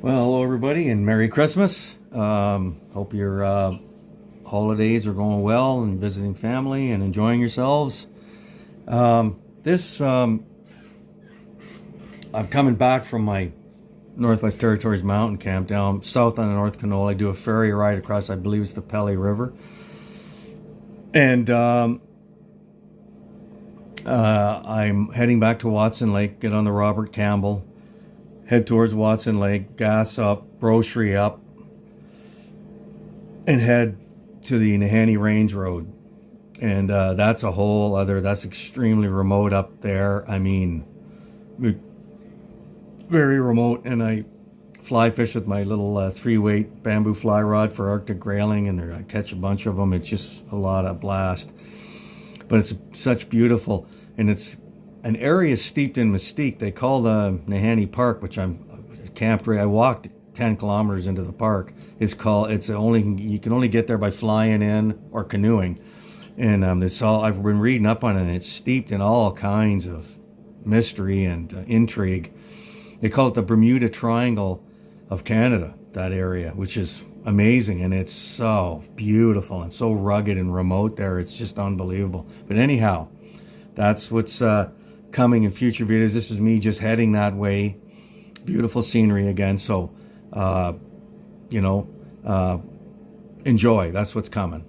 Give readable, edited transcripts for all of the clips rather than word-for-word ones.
Well, hello everybody, and Merry Christmas. Hope your holidays are going well and visiting family and enjoying yourselves. This I'm coming back from my Northwest Territories mountain camp down south on the North Canola. I do a ferry ride across, I believe it's the Pelly River, and I'm heading back to Watson Lake. Get on the Robert Campbell, head towards Watson Lake, gas up, grocery up, and head to the Nahanni Range Road. And that's a whole other, that's extremely remote up there. I mean, very remote. And I fly fish with my little 3-weight bamboo fly rod for Arctic grayling, and I catch a bunch of them. It's just a lot of blast. But it's such beautiful, and it's an area steeped in mystique. They call the Nahanni Park, which I'm camped right. I walked 10 kilometers into the park. You can only get there by flying in or canoeing, and I've been reading up on it. And it's steeped in all kinds of mystery and intrigue. They call it the Bermuda Triangle of Canada, that area, which is amazing, and it's so beautiful and so rugged and remote there. It's just unbelievable. But anyhow, that's what's coming in future videos. This is me just heading that way. Beautiful scenery again. So, enjoy. That's what's coming.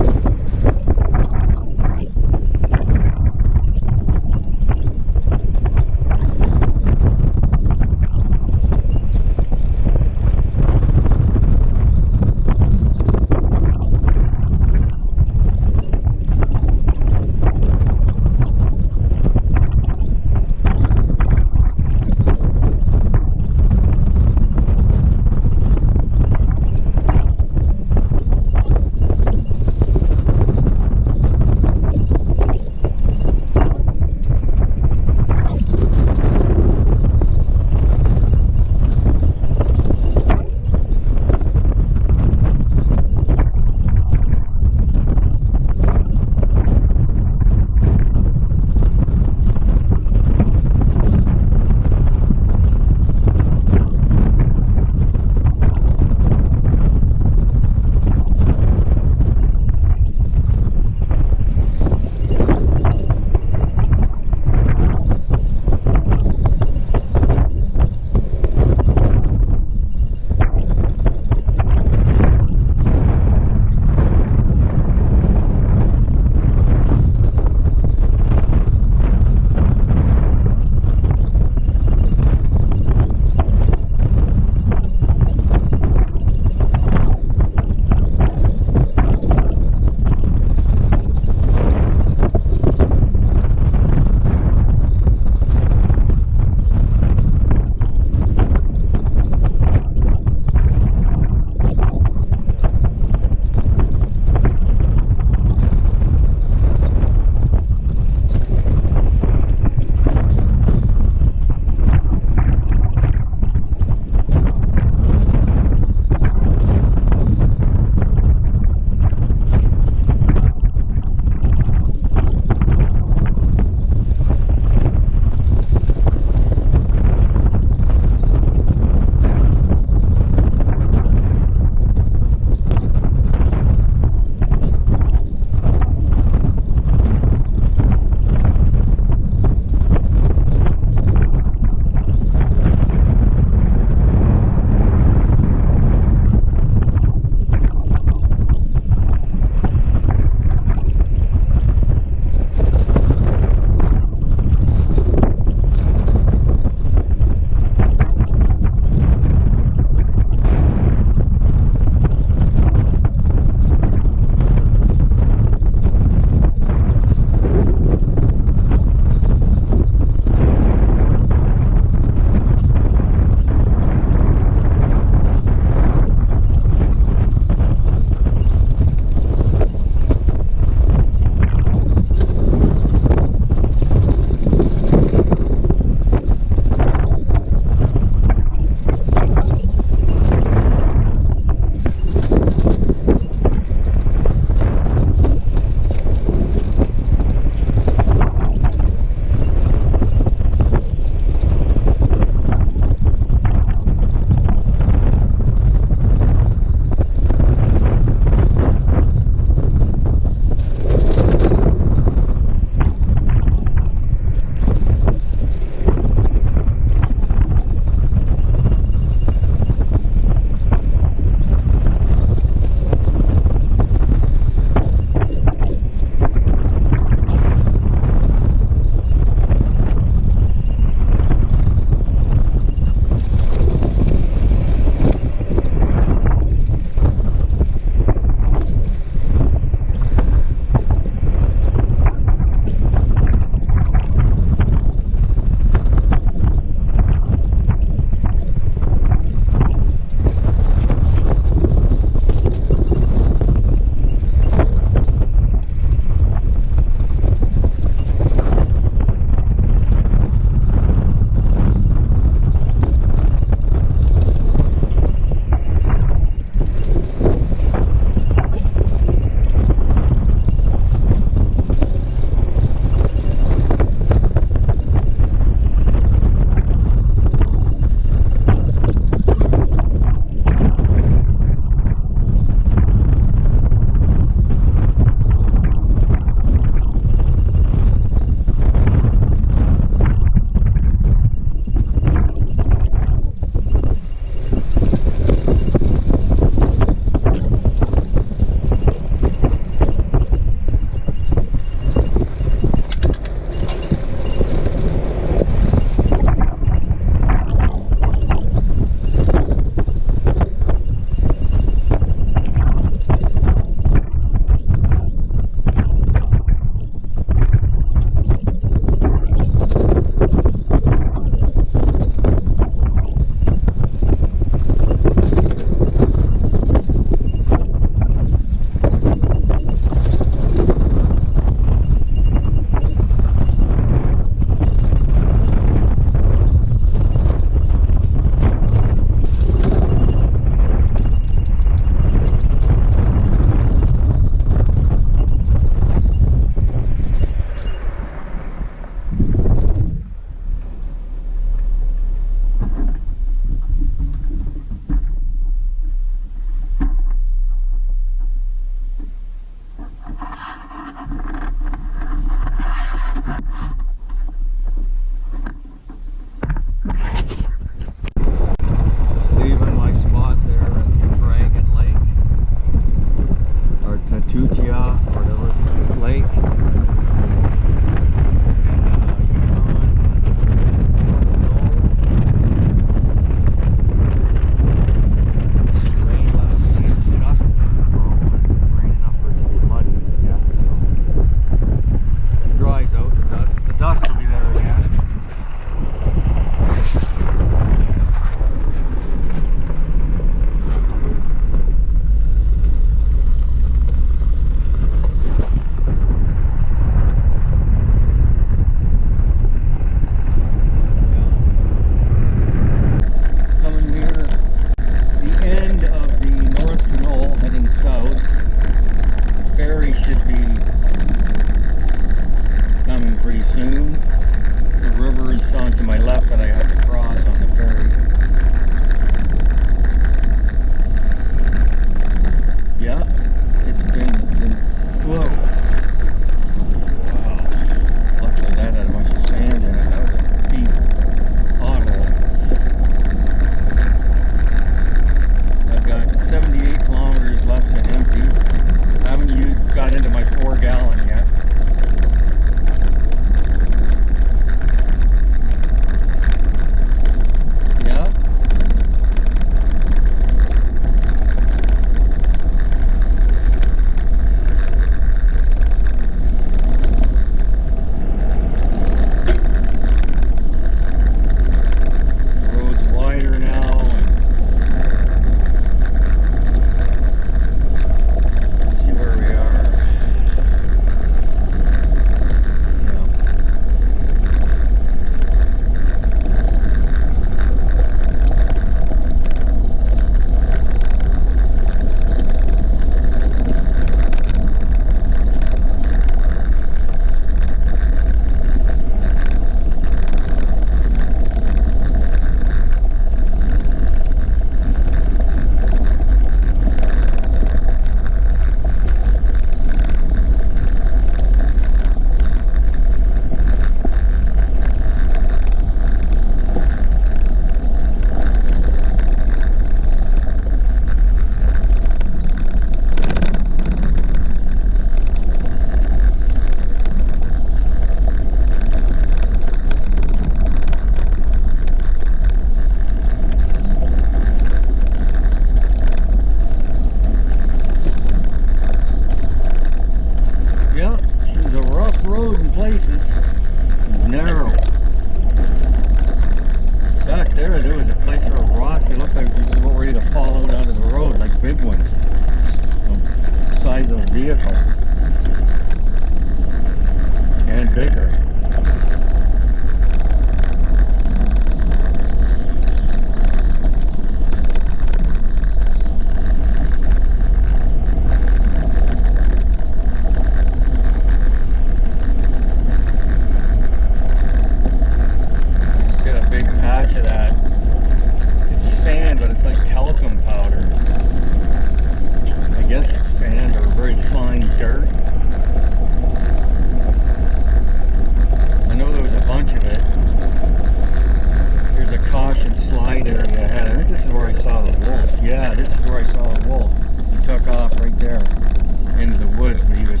there into the woods, but he was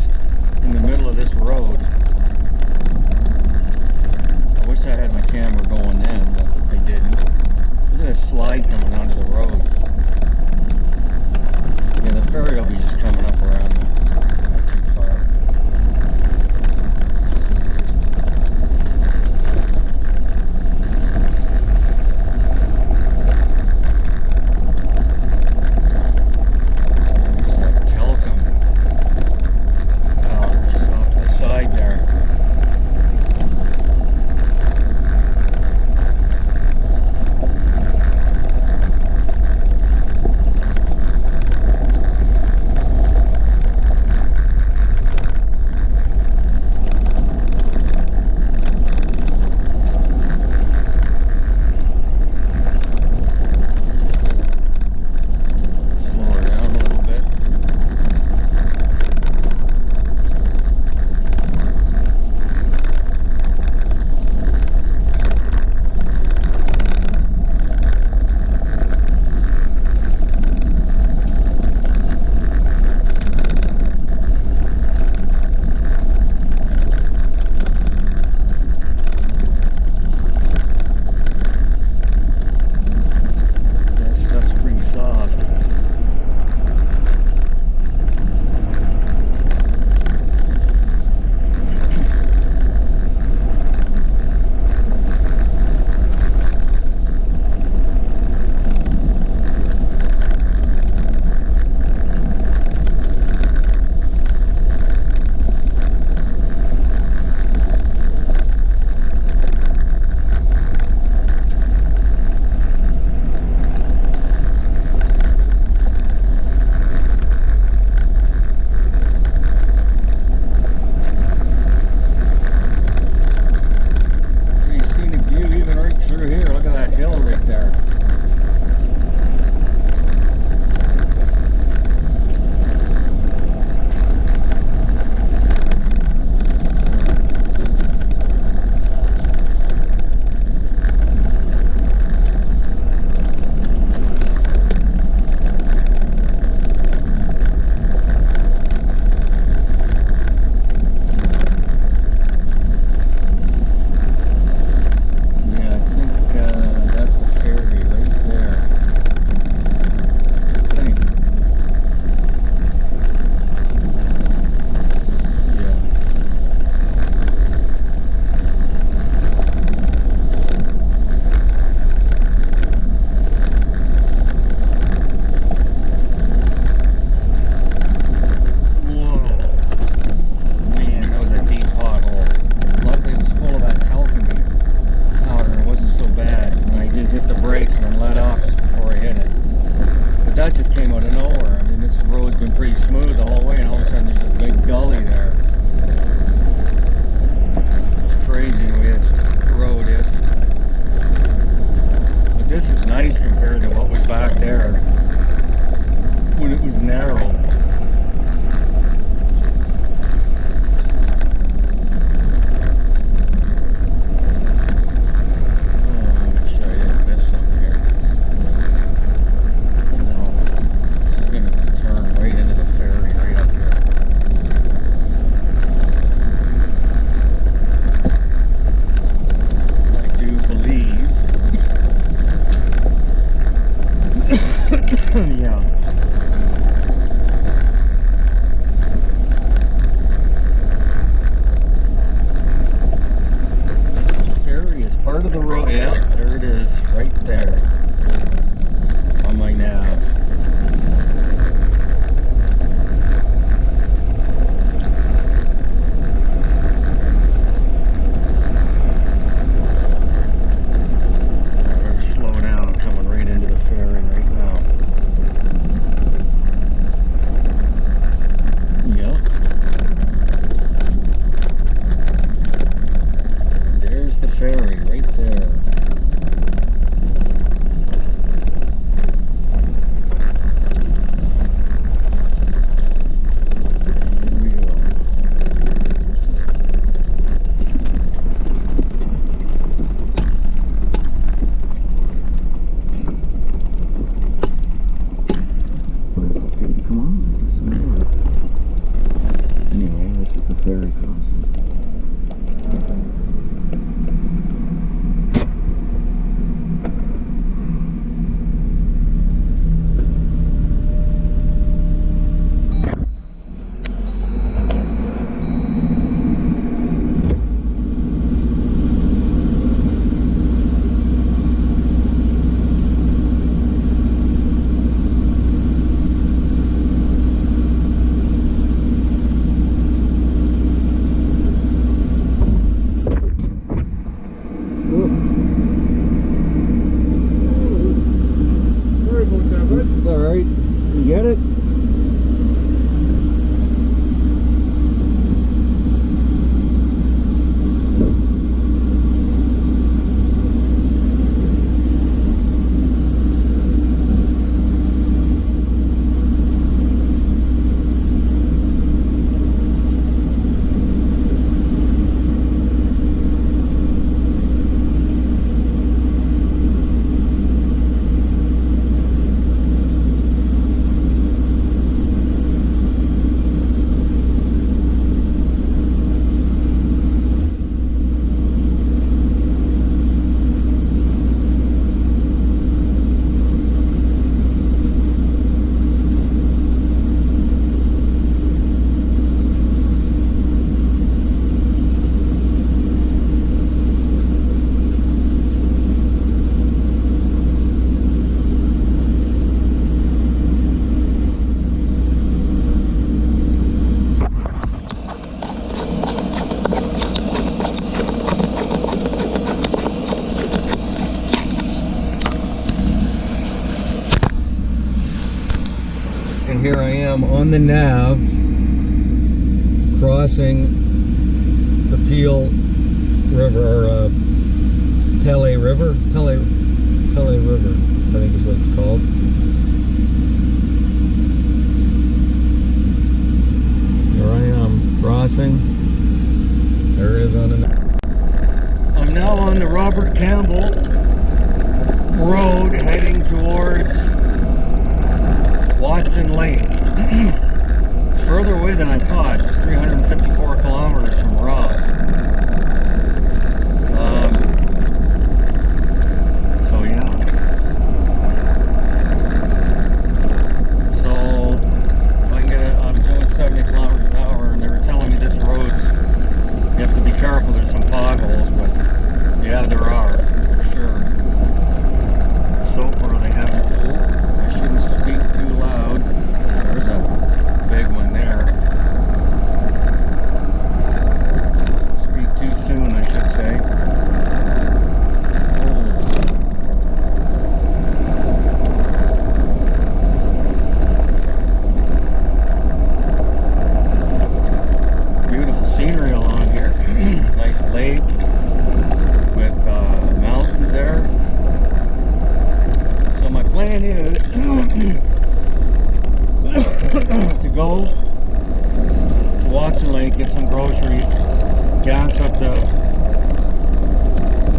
in the middle of this road. I wish I had my camera going then, but I didn't. Look at this slide coming onto the road. Yeah, the ferry will be just coming up around me. Not too far. There's that telecom tower just off to the side there. That just came out of nowhere. I mean, this road's been pretty smooth the whole way, and all of a sudden there's a big gully there. It's crazy the way this road is. But this is nice compared to what was back there when it was narrow. Yeah. The ferry is part of the road. Yeah, there it is, right there on my nav. I better slow down. I'm coming right into the ferry right now. There's the ferry right there. Here we go. Come on, get some more. here I am on the nav, crossing the Peel River, or Pele River? Pele River, I think is what it's called. Here I am, crossing. There it is on the map. I'm now on the Robert Campbell Road heading towards Watson Lake. It's further away than I thought. It's 354 kilometers from Ross. So yeah. So if I can get it, I'm doing 70 kilometers an hour, and they were telling me this road's, you have to be careful, there's some potholes, but yeah, there are, for sure. So far they haven't. I shouldn't speak too loud. There's a big one there. Speak too soon, I should say. Beautiful scenery along here. Nice lake with mountains there. So my plan is to go to Watson Lake, get some groceries, gas up the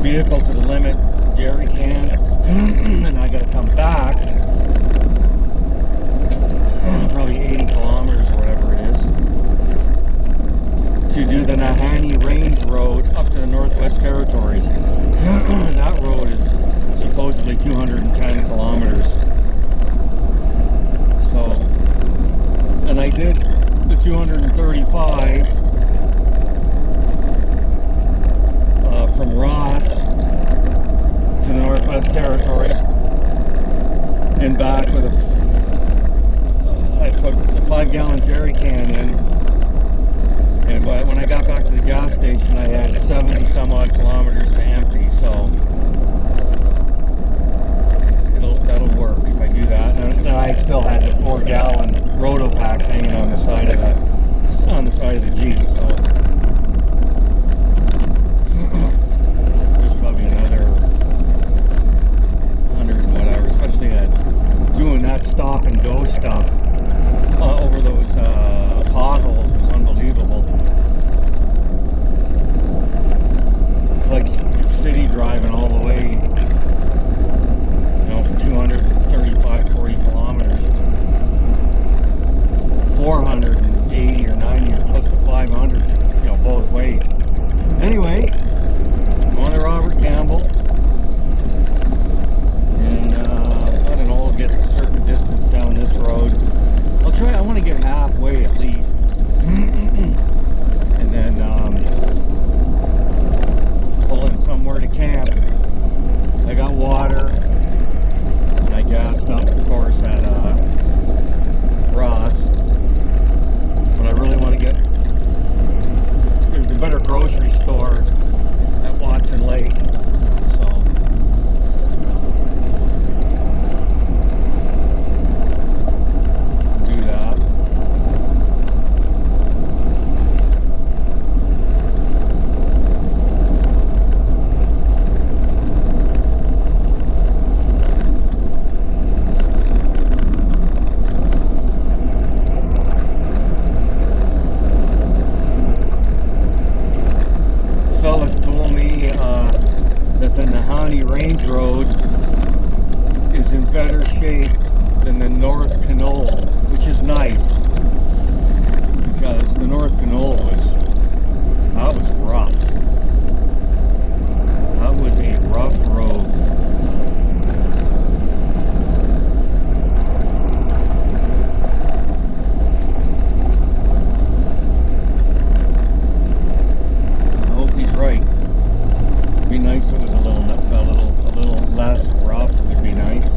vehicle to the limit, jerry can, and I gotta come back probably 80 kilometers or whatever it is to do the Nahanni Range Road up to the Northwest Territories. That road is supposedly 210 kilometers. So, and I did the 235 from Ross to the Northwest Territories and back with I put a 5-gallon jerry can in, and when I got back to the gas station I had 70 some odd kilometers to empty, so that'll work if I do that. And I still had the 4-gallon roto packs hanging on the side of the Jeep, so there's probably another 100 and whatever, especially doing that stop and go stuff over those potholes was unbelievable. It's like city driving all the way, 235, 40 kilometers, 480 or 90 or close to 500, both ways. Anyway, I'm on the Robert Campbell, and I don't know, I'll get a certain distance down this road. I want to get halfway at least, and then pull in somewhere to camp. I got water. I gassed up, of course, at Ross, but I really want to get, there's a better grocery store at Watson Lake, so do that. That the Nahanni Range Road is in better shape than the North Canole, which is nice because the North Canole was rough. That was a rough road. I hope he's right. It'd be nice if it was a little less rough. It would be nice.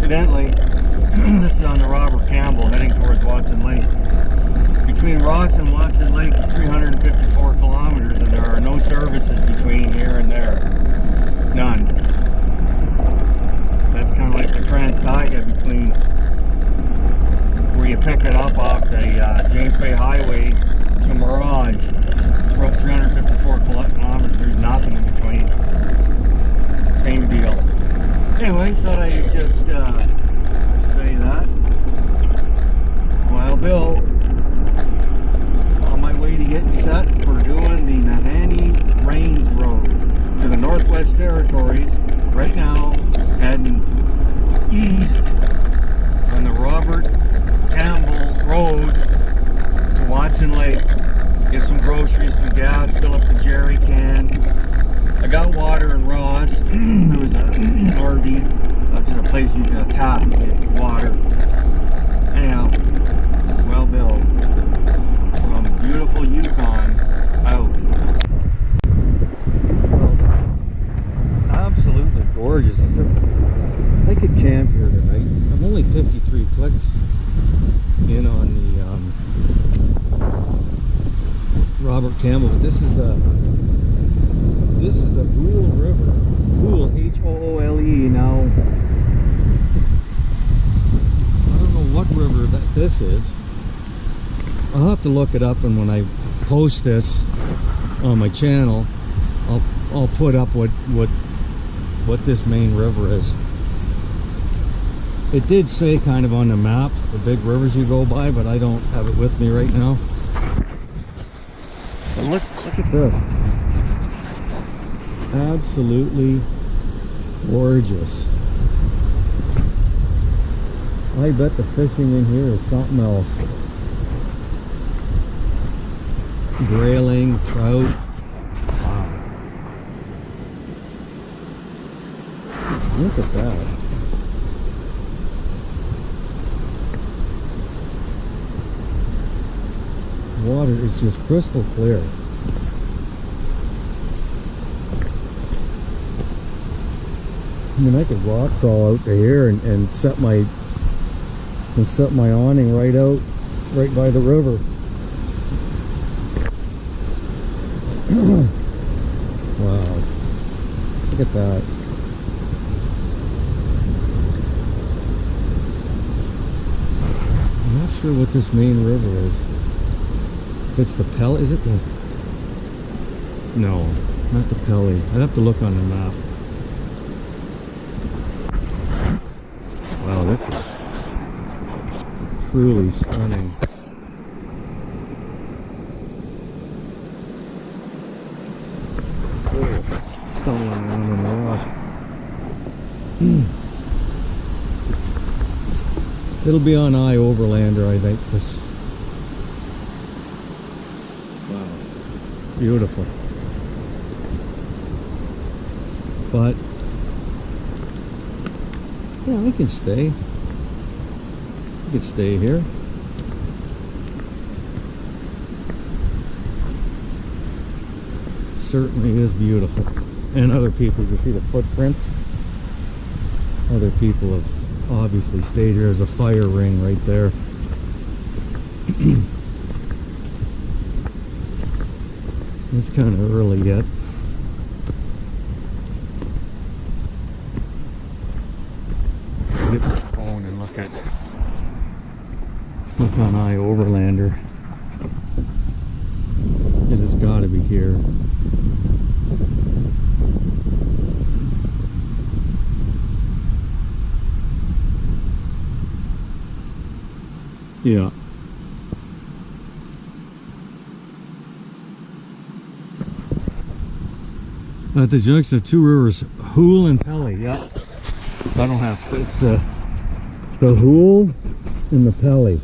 Incidentally, this is on the Robert Campbell heading towards Watson Lake. Between Ross and Watson Lake is 354 kilometers, and there are no services between here and there. None. That's kind of like the Trans-Taiga between where you pick it up off the James Bay Highway to Mirage. It's about 354 kilometers. There's nothing in between. Same deal. Anyway, thought I'd just say that. Wild Bill, on my way to getting set for doing the Nahanni Range Road to the Northwest Territories. Right now, heading east on the Robert Campbell Road to Watson Lake. Get some groceries, some gas, fill up the jerry can. I got water in Ross. There was an RV, just a place you can tap and get water. Anyhow, well, Bill, from beautiful Yukon out. Well, absolutely gorgeous. I could camp here tonight. I'm only 53 clicks in on the Robert Campbell, but this is the Hoole River. Hoole, H-O-O-L-E. Now, I don't know what river this is. I'll have to look it up, and when I post this on my channel, I'll put up what this main river is. It did say kind of on the map the big rivers you go by, but I don't have it with me right now. But look at this. Absolutely gorgeous. I bet the fishing in here is something else. Grayling, trout. Wow. Look at that. Water is just crystal clear. I mean, I could rock crawl out to here and set my awning right by the river. Wow, look at that. I'm not sure what this main river is. If it's the Pelly, is it the... No, not the Pelly. I'd have to look on the map. Wow, this is truly stunning. Oh, stumbling around in the rock. It'll be on Overlander, I think. This. Wow, beautiful. But yeah, we can stay. We can stay here. Certainly is beautiful. And other people, you can see the footprints. Other people have obviously stayed here. There's a fire ring right there. It's kind of early yet. Get my phone and look on Overlander, because it's got to be here. Yeah. At the junction of two rivers, Hoole and Pelly. Yeah. I don't have to. It's the Hoole and the Pelly.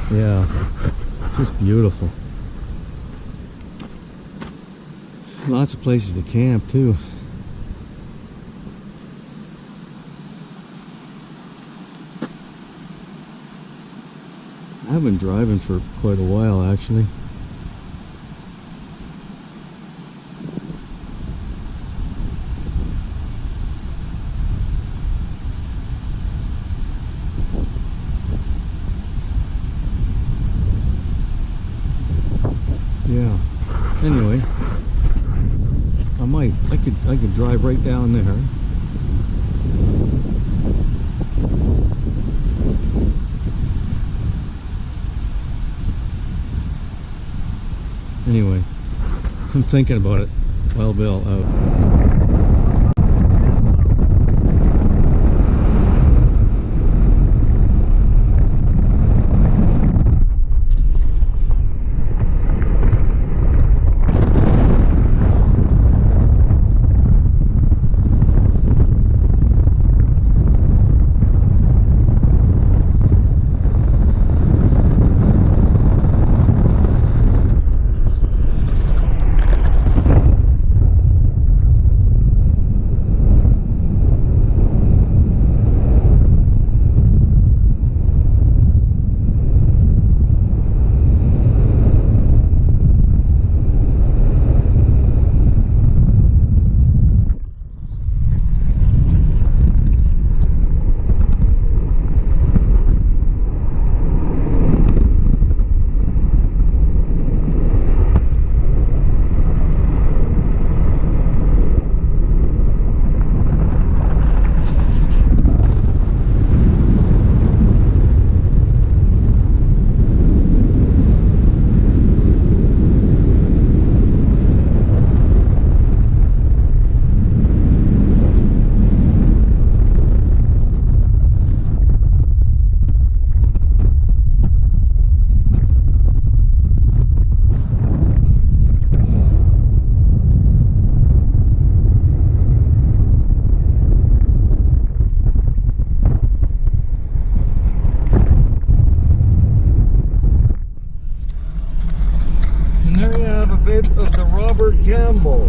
Yeah. Just beautiful. Lots of places to camp too. I've been driving for quite a while actually. I could drive right down there. Anyway, I'm thinking about it. Wild Bill out. Bit of the Robert Campbell.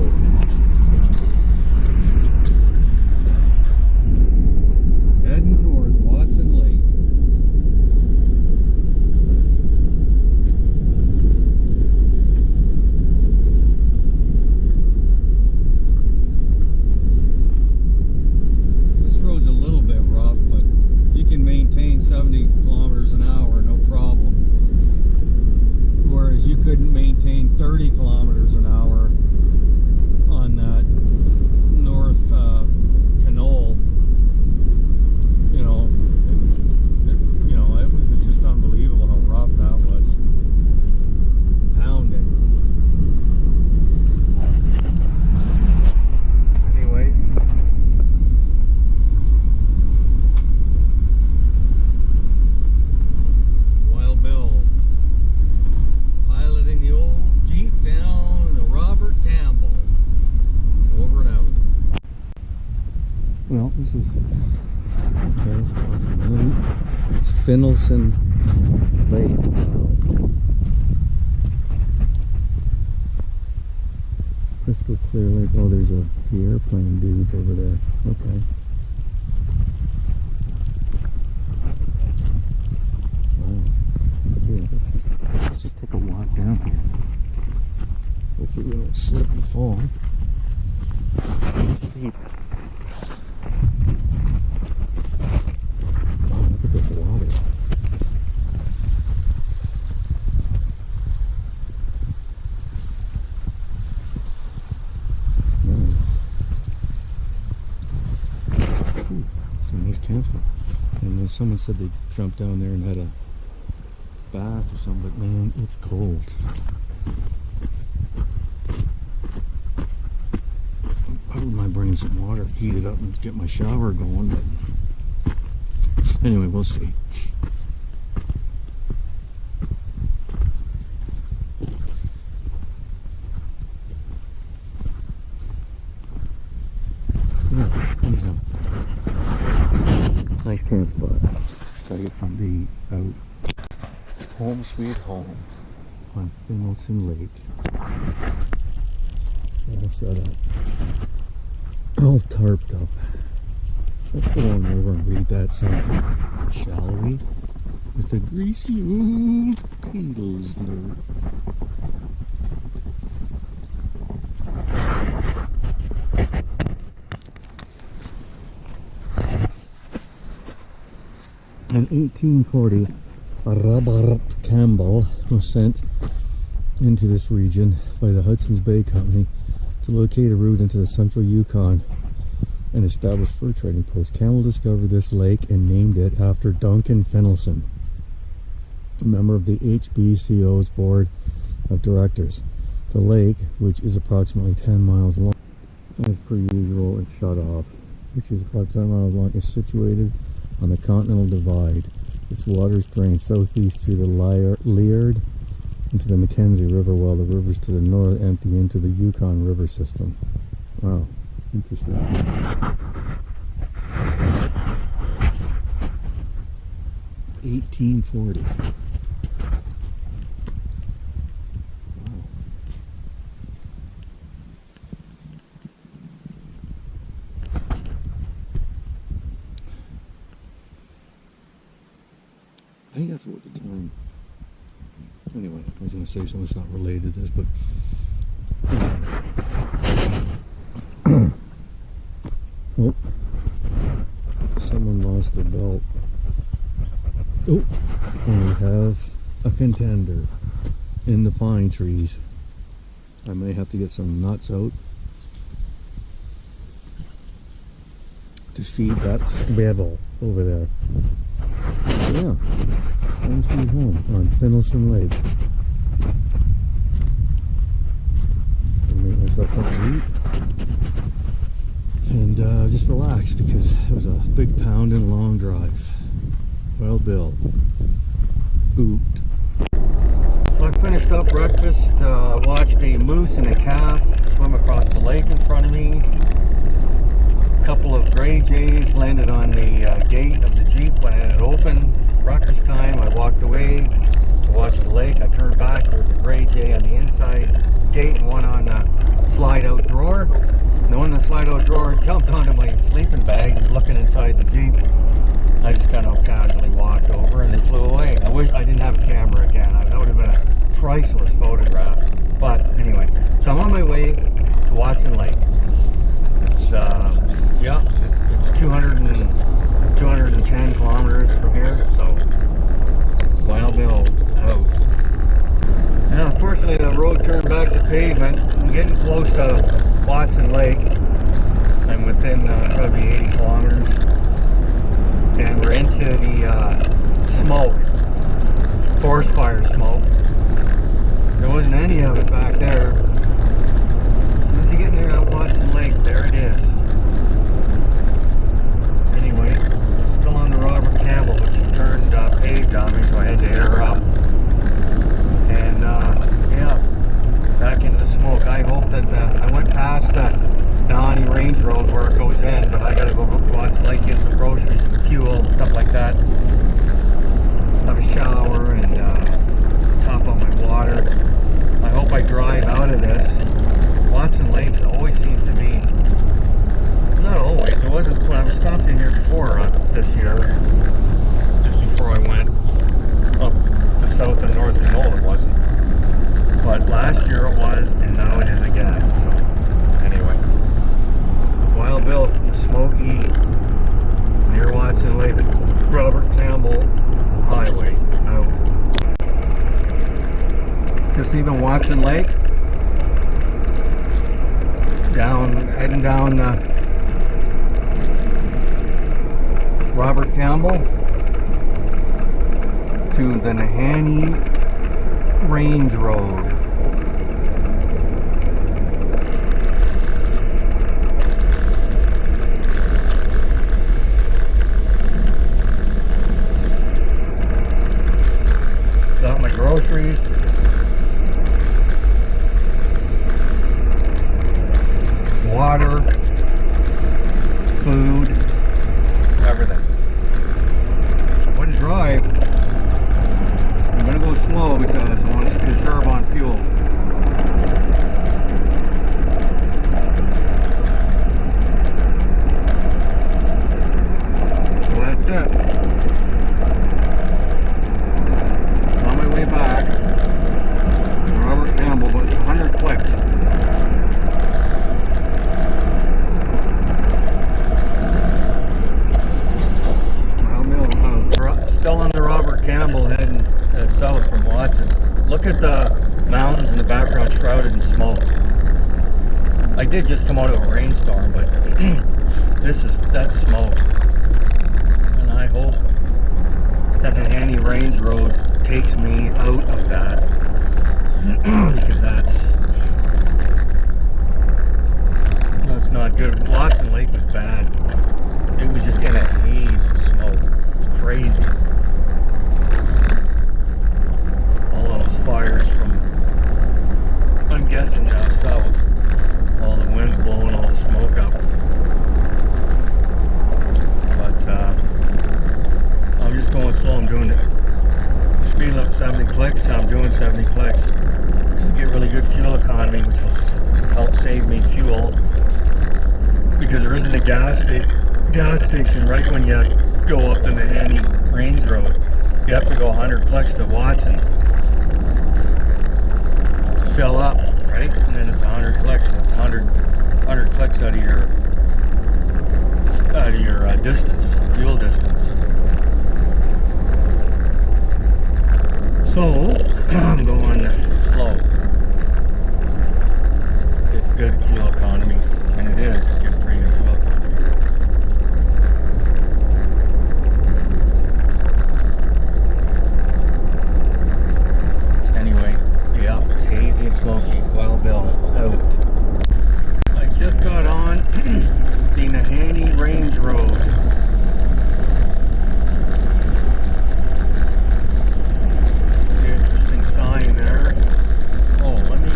Heading towards Watson Lake. This road's a little bit rough, but you can maintain 70 kilometers an hour, no problem. Whereas you couldn't maintain 30 kilometers an hour on that north canal. It was just unbelievable how rough that was. Pounding. Anyway. Wild Bill. Piloting the old Jeep down the Robert Campbell. Over and out. Well, this is it's Finlayson Lake. Wow. Crystal clear lake. Oh, there's the airplane dudes over there. Okay. Wow. Yeah, let's just take a walk down here. Hopefully we don't slip and fall. Steep. Wow, look at this water. Nice. Ooh, it's a nice campsite. And someone said they jumped down there and had a bath or something, but man, it's cold. I wouldn't mind bringing some water, heat it up and get my shower going, but anyway, we'll see. Yeah, anyhow. Nice camp spot. Gotta get something to eat out. Home sweet home on Finlayson Lake. All set up. All tarped up. Let's go on over and read that sign, shall we? With the greasy old Pilsner. In 1840, Robert Campbell was sent into this region by the Hudson's Bay Company to locate a route into the central Yukon and establish fur trading posts. Campbell discovered this lake and named it after Duncan Finlayson, a member of the HBCO's board of directors. The lake, which is approximately 10 miles long, as per usual, it's shut off, which is approximately 10 miles long, is situated on the Continental Divide. Its waters drain southeast through the Liard into the Mackenzie River, while the rivers to the north empty into the Yukon River system. Wow, interesting. 1840. Wow. I think that's what the term. Anyway, I was going to say something that's not related to this, but oh, someone lost their belt. Oh, and we have a contender in the pine trees. I may have to get some nuts out to feed that squirrel over there. Yeah, home sweet home on Finlayson Lake. I'll make myself something to eat and just relax, because it was a big pounding long drive. Well, Bill. Ooped. So I finished up breakfast, watched a moose and a calf swim across the lake in front of me. A couple of gray jays landed on the gate of the Jeep when it had opened. Breakfast time, I walked away to watch the lake. I turned back, there was a gray jay on the inside gate and one on the slide-out drawer. And the one in the slide-out drawer jumped onto my sleeping bag, was looking inside the Jeep. I just kind of casually walked over and they flew away. I wish I didn't have a camera again. That would have been a priceless photograph. But anyway, so I'm on my way to Watson Lake. It's yeah, it's 210 kilometers from here, so Wild Bill out. Now, unfortunately, the road turned back to pavement. I'm getting close to Watson Lake. I'm within probably 80 kilometers. And we're into the smoke, forest fire smoke. There wasn't any of it back there. As soon as you get near that Watson Lake, there it is. Anyway, still on the Robert Campbell, but she turned paved on me, so I had to air her up. And yeah, back into the smoke. I hope that I went past the Nahanni Range Road where it goes in, but I gotta go to Watson Lake, get some groceries and fuel and stuff like that. Have a shower and top up my water. I hope I drive out of this. Watson Lakes always seems to be, not always, it wasn't when I was stopped in here before this year, just before I went up to South and North Canola, it wasn't. But last year it was, and now it is again, so anyway. Wild Bill from the Smoky near Watson Lake, Robert Campbell Highway out. Just leaving Watson Lake, heading down Robert Campbell to the Nahanni Range Road. Got my groceries. Water, food, everything. So I'm going to drive. I'm going to go slow because I want to conserve on fuel. come out of a rainstorm, but that's smoke. And I hope that the Nahanni Range Road takes me out of that. Because that's not good. Watson Lake was bad. It was just in a haze of smoke. It was crazy. All those fires from, I'm guessing down south, all the winds blowing all the smoke up. But I'm just going slow. I'm doing it. Speed limit 70 clicks. I'm doing 70 clicks to get really good fuel economy, which will help save me fuel. Because there isn't a gas station right when you go up the Nahanni Range Road. You have to go 100 clicks to Watson. Fill up, right? And then it's 100 clicks, and it's 100 clicks out of your distance, fuel distance. So I'm going slow. Get good fuel economy, and it is getting pretty good fuel economy. Anyway, yeah, it's hazy and smoky. Wild Bill out. I just got on the Nahanni Range Road. Interesting sign there. Oh, let me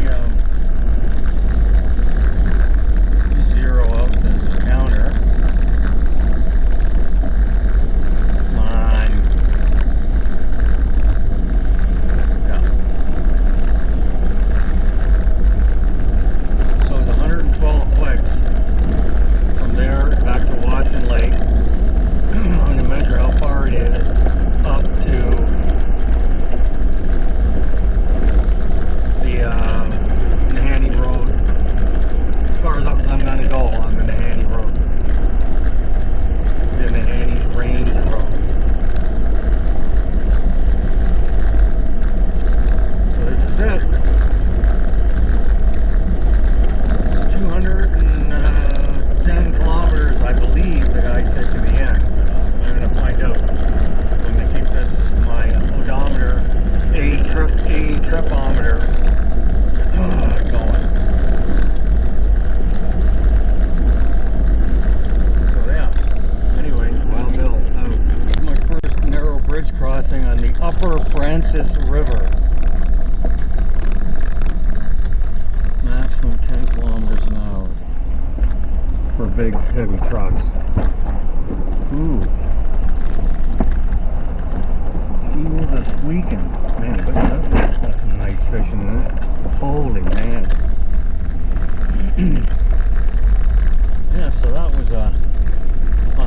zero out this counter. Come on. Yeah. So it's 112 clicks from there back to Watson Lake. I'm going to measure how far it is up to the Nahanni Road. As far as up as I'm going to go on the Nahanni Road. The Nahanni Range Road. So this is it. It's 210 kilometers, I believe, the guy said to the end. I'm going to find out. I'm going to keep this, my odometer, a tripometer going. So yeah. Anyway, Wild Bill out. My first narrow bridge crossing on the Upper Francis River. Maximum 10 kilometers an hour for big heavy trucks. Ooh. She was a squeaking. Man, but that river's got some nice fishing in it. Holy man. Yeah, so that was on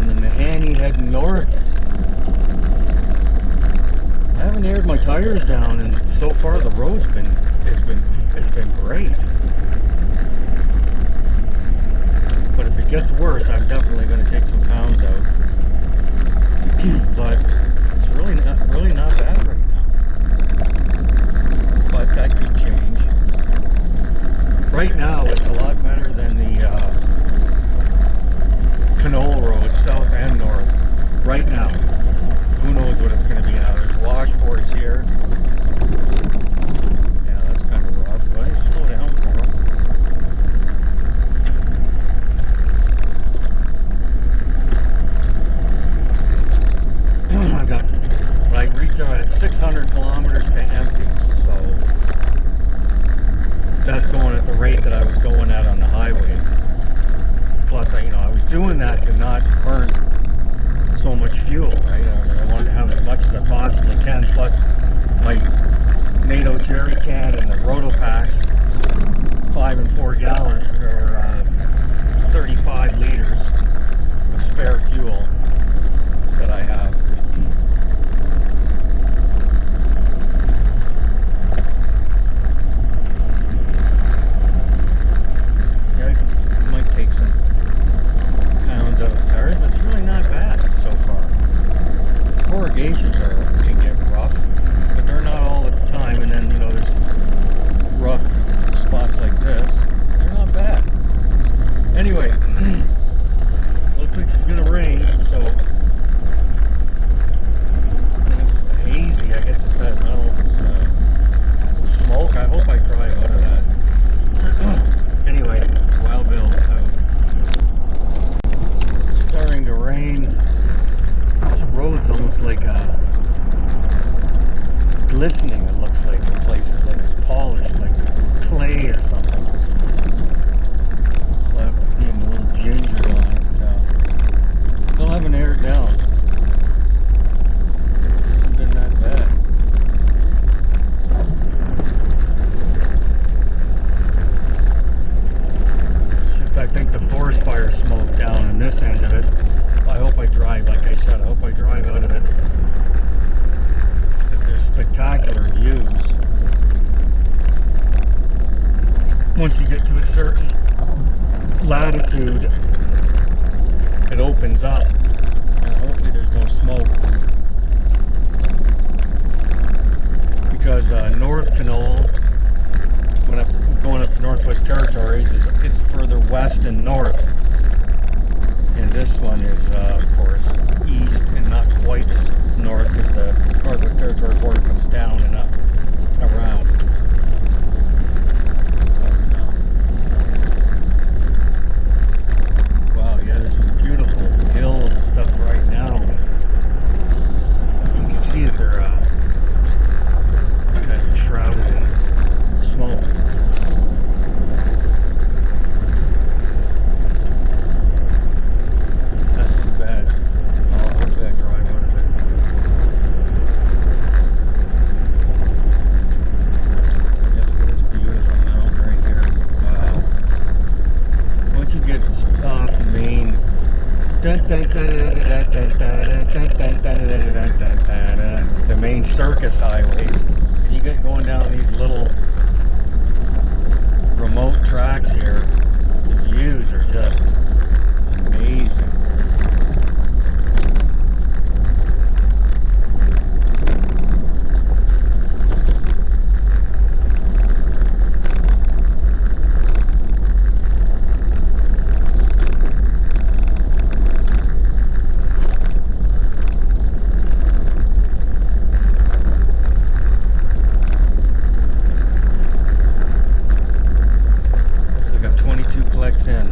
the Nahanni heading north. I haven't aired my tires down, and so far the road's been great. But if it gets worse, I'm definitely going to take some pounds out. But it's really not bad right now. But that could change. Right now, it's a lot better than the Canole Road, south and north. Right now. Who knows what it's going to be now. There's washboards here. Yeah, that's kind of rough, but I slow down for it. I reached out at 600 kilometers to empty, so that's going at the rate that I was going at on the highway. Plus, I was doing that to not burn so much fuel, right? I wanted to have as much as I possibly can, plus my NATO cherry can and the Roto packs, 5 and 4 gallons, or 35 liters of spare fuel that I have. Take some pounds out of the tires, but it's really not bad so far. Corrugations can get rough, but they're not all the time, and then there's rough spots like this. They're not bad. glistening, it looks like, in places, like it's polished, like clay or something. So I've been a little gingered on it. Still haven't aired down. Hasn't been that bad. It's just, I think the forest fire smoke down in this end of it. I hope I drive, like I said, I hope I drive out of it. Because there's spectacular views. Once you get to a certain latitude, it opens up, and hopefully there's no smoke. Because North Canole, when I'm going up to Northwest Territories, is further west and north. And this one is, of course, east and not quite as north, because the Northwest Territory border comes down and up around. Wow, yeah, there's some beautiful hills and stuff right now. You can see that they're kind of shrouded in smoke. That's too bad. Hopefully I drive out of it. Yeah, look at this beautiful mountain right here. Wow. Once you get off the main, the main circus highways, and you get going down these little remote tracks here, the views are just amazing. Looks like I'm 22 clicks in.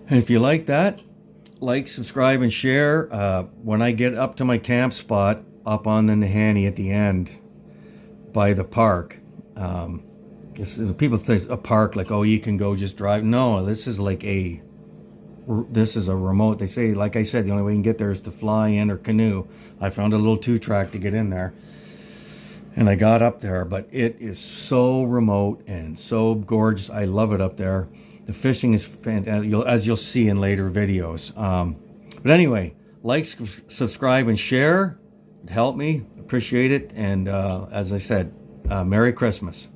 And if you like that, like, subscribe, and share. When I get up to my camp spot up on the Nahanni at the end by the park, people think a park like, oh, you can go just drive. No, this is like a remote. They say, like I said, the only way you can get there is to fly in or canoe. I found a little 2-track to get in there, and I got up there, but it is so remote and so gorgeous. I love it up there. The fishing is fantastic, as you'll see in later videos. But anyway, like, subscribe, and share. It helped me. Appreciate it. And as I said, Merry Christmas.